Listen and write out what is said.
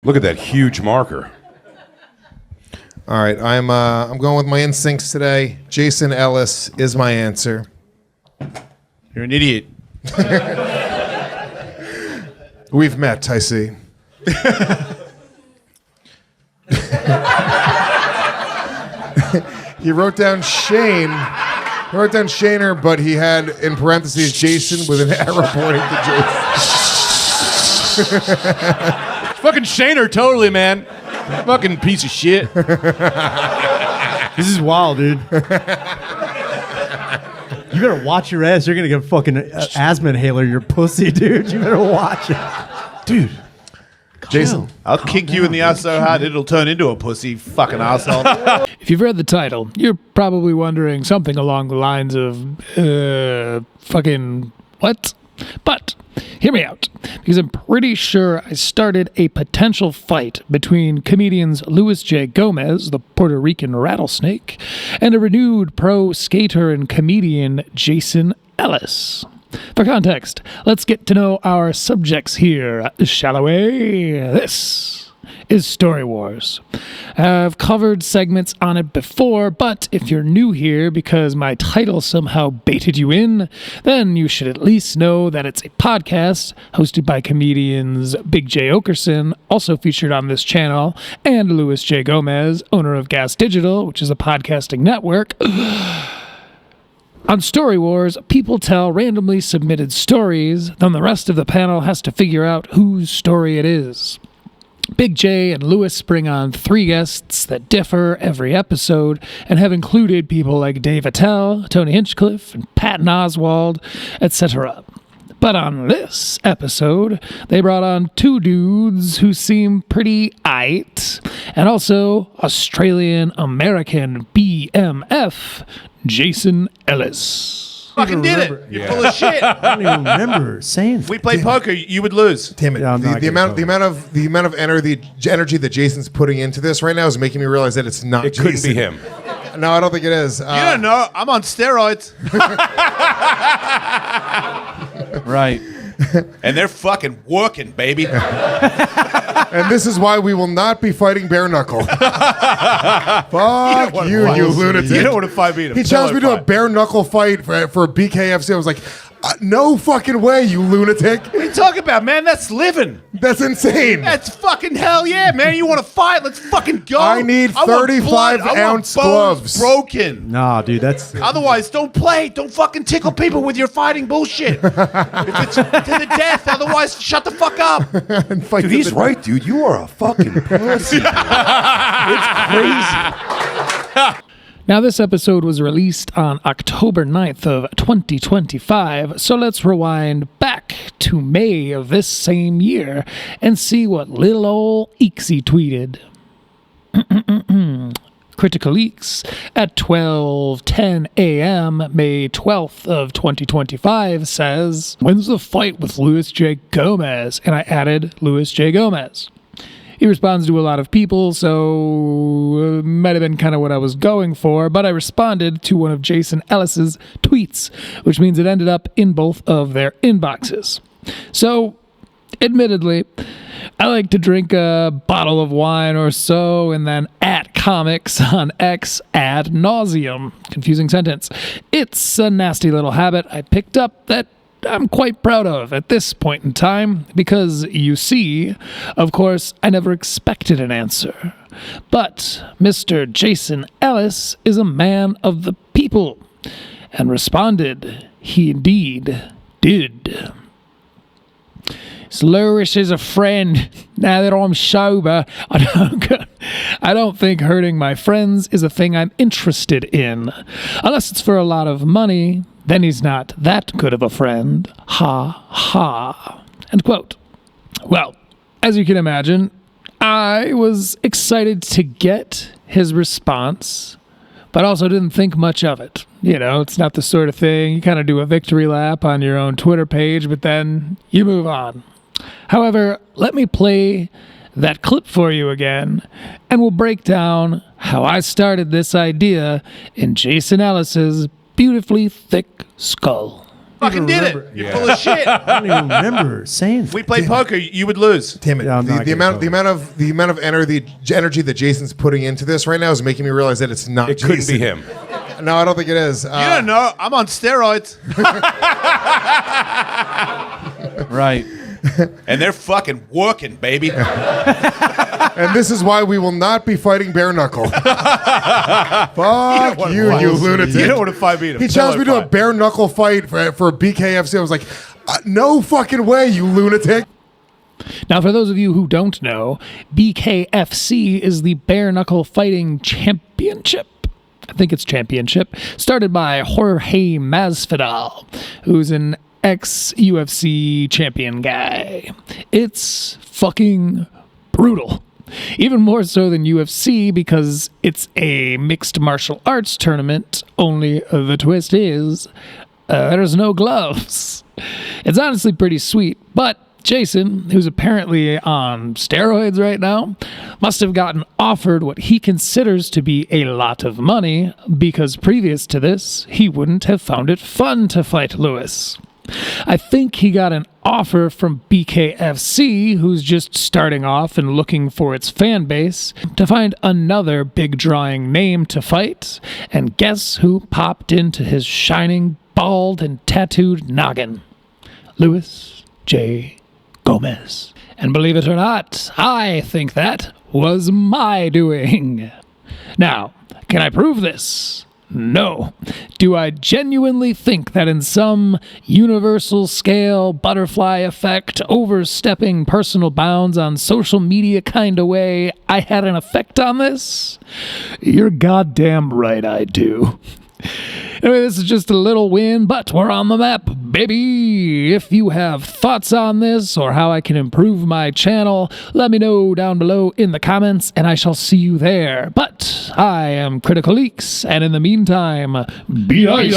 Look at that huge marker. All right, I'm going with my instincts today. Jason Ellis is my answer. You're an idiot. We've met, I see. He wrote down Shane. He wrote down Shaner, but he had in parentheses Jason with an arrow pointing to Jason. Fucking Shaner, totally, man. Fucking piece of shit. This is wild, dude. You better watch your ass. You're gonna get fucking asthma inhaler in your pussy, dude. You better watch it, dude. Jason, I'll kick you in the ass so hard it'll turn into a pussy, fucking asshole. If you've read the title, you're probably wondering something along the lines of, fucking what? But hear me out, because I'm pretty sure I started a potential fight between comedians Luis J. Gomez, the Puerto Rican rattlesnake, and a renewed pro skater and comedian Jason Ellis. For context, let's get to know our subjects here, shall we? This is Story Wars. I've covered segments on it before, but if you're new here because my title somehow baited you in, then you should at least know that it's a podcast hosted by comedians Big J. Okerson, also featured on this channel, and Luis J. Gomez, owner of Gas Digital, which is a podcasting network. On Story Wars, people tell randomly submitted stories, then the rest of the panel has to figure out whose story it is. Big J and Lewis bring on 3 guests that differ every episode and have included people like Dave Attell, Tony Hinchcliffe, and Patton Oswalt, etc. But on this episode, they brought on 2 dudes who seem pretty aight, and also Australian-American BMF, Jason Ellis. Fucking did it. You're full of shit. I don't even remember saying. If we played poker, you would lose. damn it! Yeah, I'm not the amount of energy that Jason's putting into this right now is making me realize that it's not. It couldn't Jason. be him. No, I don't think it is. You don't know. I'm on steroids. Right. And they're fucking working, baby. And this is why we will not be fighting bare knuckle. Fuck you, lunatic. You don't want to fight me. He challenged me to a bare knuckle fight for BKFC. I was like, no fucking way, you lunatic. What are you talking about, man? That's living. That's insane. That's fucking hell yeah, man. You want to fight? Let's fucking go. I need 35-ounce gloves. Broken. Nah, dude, that's Otherwise, don't play. Don't fucking tickle people with your fighting bullshit. If it's to the death, otherwise, shut the fuck up. And fight Dude, to he's the- right, dude. You are a fucking pussy. It's crazy. Now, this episode was released on October 9th of 2025, so let's rewind back to May of this same year and see what little ol' Eeksy tweeted. Critical Eeks at 12:10 a.m. May 12th of 2025 says, "When's the fight with Luis J. Gomez?" And I added Luis J. Gomez. He responds to a lot of people, so might have been kind of what I was going for, but I responded to one of Jason Ellis's tweets, which means it ended up in both of their inboxes. So, admittedly, I like to drink a bottle of wine or so and then at comics on X ad nauseum. Confusing sentence. It's a nasty little habit I picked up that I'm quite proud of at this point in time because, you see, of course, I never expected an answer. But Mr. Jason Ellis is a man of the people and responded he indeed did. Lewis is a friend. Now that I'm sober, I don't think hurting my friends is a thing I'm interested in. Unless it's for a lot of money, then he's not that good of a friend. Ha ha. End quote. Well, as you can imagine, I was excited to get his response, but also didn't think much of it. You know, it's not the sort of thing you kind of do a victory lap on your own Twitter page, but then you move on. However, let me play that clip for you again, and we'll break down how I started this idea in Jason Ellis's beautifully thick skull. Fucking did it. You're full of shit. I don't even remember saying If we played poker, you would lose. Damn it! Yeah, I'm not the gonna amount of energy that Jason's putting into this right now is making me realize that it's not. It couldn't Jason. be him. No, I don't think it is. You don't know. I'm on steroids. Right. And they're fucking working, baby. And this is why we will not be fighting bare knuckle. Fuck you, lunatic. You don't want to fight me. He challenged me to a bare knuckle fight for BKFC. I was like, no fucking way, you lunatic. Now, for those of you who don't know, BKFC is the Bare Knuckle Fighting Championship. I think it's championship. Started by Jorge Masvidal, who's an ex-UFC champion guy. It's fucking brutal. Even more so than UFC because it's a mixed martial arts tournament, only the twist is there's no gloves. It's honestly pretty sweet, but Jason, who's apparently on steroids right now, must have gotten offered what he considers to be a lot of money because previous to this, he wouldn't have found it fun to fight Lewis. I think he got an offer from BKFC, who's just starting off and looking for its fan base, to find another big drawing name to fight, and guess who popped into his shining, bald, and tattooed noggin? Louis J. Gomez. And believe it or not, I think that was my doing. Now, can I prove this? No. Do I genuinely think that in some universal scale, butterfly effect, overstepping personal bounds on social media kind of way, I had an effect on this? You're goddamn right I do. Anyway, this is just a little win, but we're on the map, baby. If you have thoughts on this or how I can improve my channel, let me know down below in the comments, and I shall see you there. But I am Critical Leaks, and in the meantime, be nice.